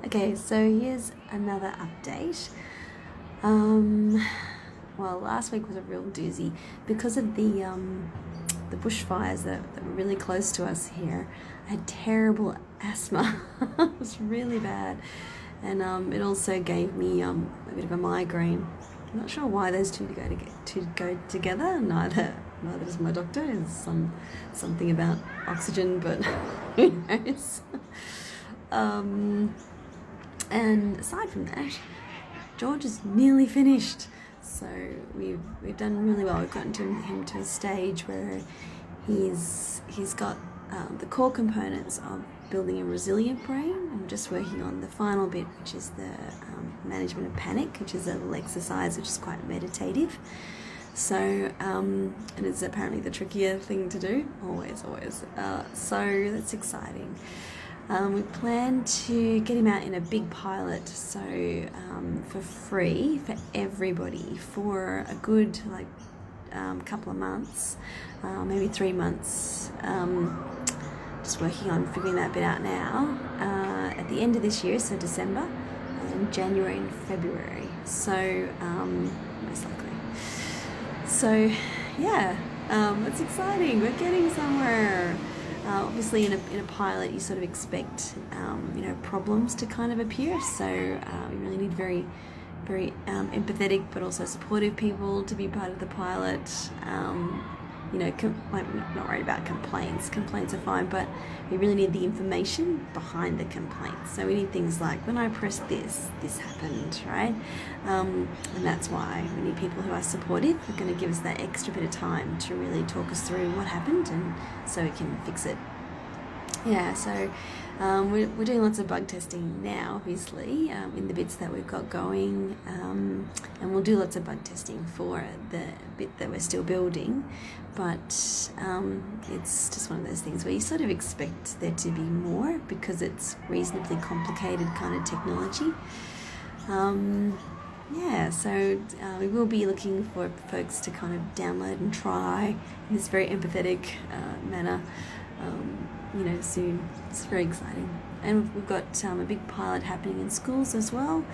Okay, so here's another update. Well, last week was a real doozy because of the bushfires that were really close to us here. I had terrible asthma. It was really bad, and it also gave me a bit of a migraine. I'm not sure why those two go together. Neither does my doctor. It's something about oxygen, but who knows. And aside from that, George is nearly finished. So we've done really well. We've gotten him to a stage where he's got the core components of building a resilient brain. I'm just working on the final bit, which is the management of panic, which is a little exercise which is quite meditative. So, and it's apparently the trickier thing to do, always. So that's exciting. We plan to get him out in a big pilot, so for free for everybody for a good couple of months, maybe 3 months. Just working on figuring that bit out now. At the end of this year, so December, and January and February. So most likely. So yeah, it's exciting. We're getting somewhere. Obviously, in a pilot, you sort of expect problems to kind of appear. So we really need very empathetic but also supportive people to be part of the pilot. Not worried about complaints. Complaints are fine, but we really need the information behind the complaints. So we need things like, when I pressed this happened, right? And that's why we need people who are supportive, who are going to give us that extra bit of time to really talk us through what happened, and so we can fix it. Yeah, so we're doing lots of bug testing now, obviously, in the bits that we've got going, and we'll do lots of bug testing for the bit that we're still building, but it's just one of those things where you sort of expect there to be more because it's reasonably complicated kind of technology. So we will be looking for folks to kind of download and try in this very empathetic manner. Soon. It's very exciting. And we've got a big pilot happening in schools as well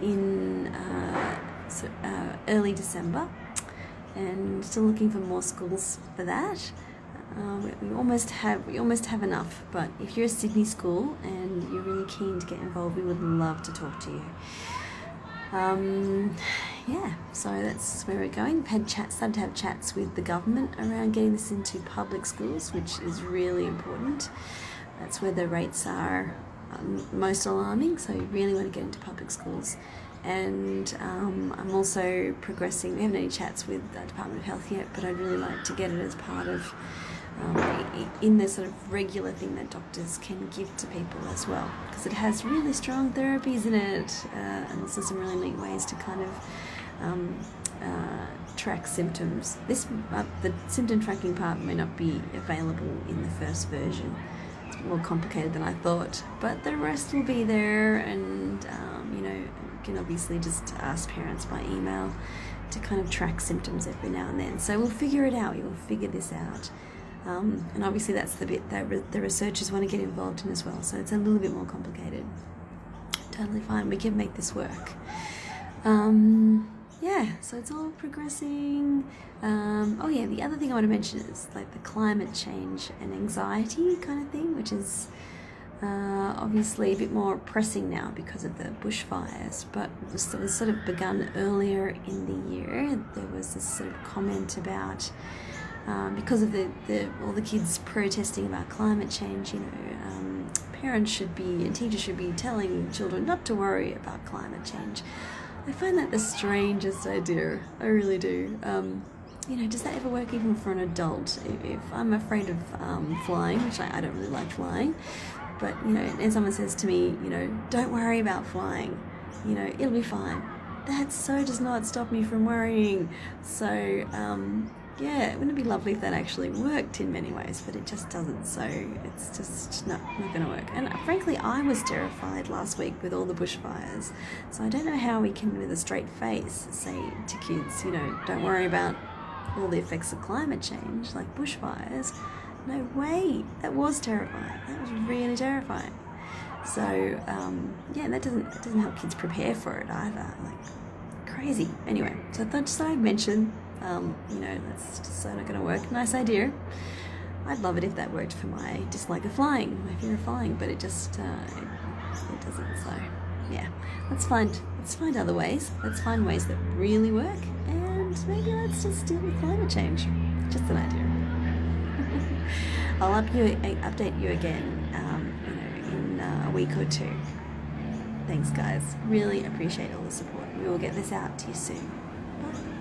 in early December, and still looking for more schools for that. We almost have enough, but if you're a Sydney school and you're really keen to get involved, we would love to talk to you. So that's where we're going. We've started to have chats with the government around getting this into public schools, which is really important. That's where the rates are most alarming, so you really want to get into public schools. And I'm also progressing. We haven't had any chats with the Department of Health yet, but I'd really like to get it as part of in the sort of regular thing that doctors can give to people as well, because it has really strong therapies in it, and also some really neat ways to kind of track symptoms. The symptom tracking part may not be available in the first version. It's more complicated than I thought, but the rest will be there, and you can obviously just ask parents by email to kind of track symptoms every now and then. So we'll figure it out. We will figure this out. And obviously that's the bit that the researchers want to get involved in as well, so it's a little bit more complicated. Totally fine, we can make this work. So it's all progressing. The other thing I want to mention is like the climate change and anxiety kind of thing, which is obviously a bit more pressing now because of the bushfires, but it was sort of begun earlier in the year. There was this sort of comment about because of all the kids protesting about climate change, parents and teachers should be telling children not to worry about climate change. I find that the strangest idea. I really do. Does that ever work even for an adult? If I'm afraid of flying, which I don't really like flying, but and someone says to me, don't worry about flying, it'll be fine. That so does not stop me from worrying. So wouldn't it be lovely if that actually worked in many ways, but it just doesn't, so it's just not going to work. And frankly, I was terrified last week with all the bushfires, so I don't know how we can, with a straight face, say to kids, don't worry about all the effects of climate change, like bushfires. No way, that was terrifying. That was really terrifying. So yeah, that doesn't help kids prepare for it either. Like crazy. Anyway, so I thought I'd mention, you know, that's just not going to work. Nice idea. I'd love it if that worked for my dislike of flying, my fear of flying, but it just it doesn't. So yeah, let's find other ways. Let's find ways that really work, and maybe let's just deal with climate change. Just an idea. I'll update you again, you know, in a week or two. Thanks, guys. Really appreciate all the support. We will get this out to you soon. Bye.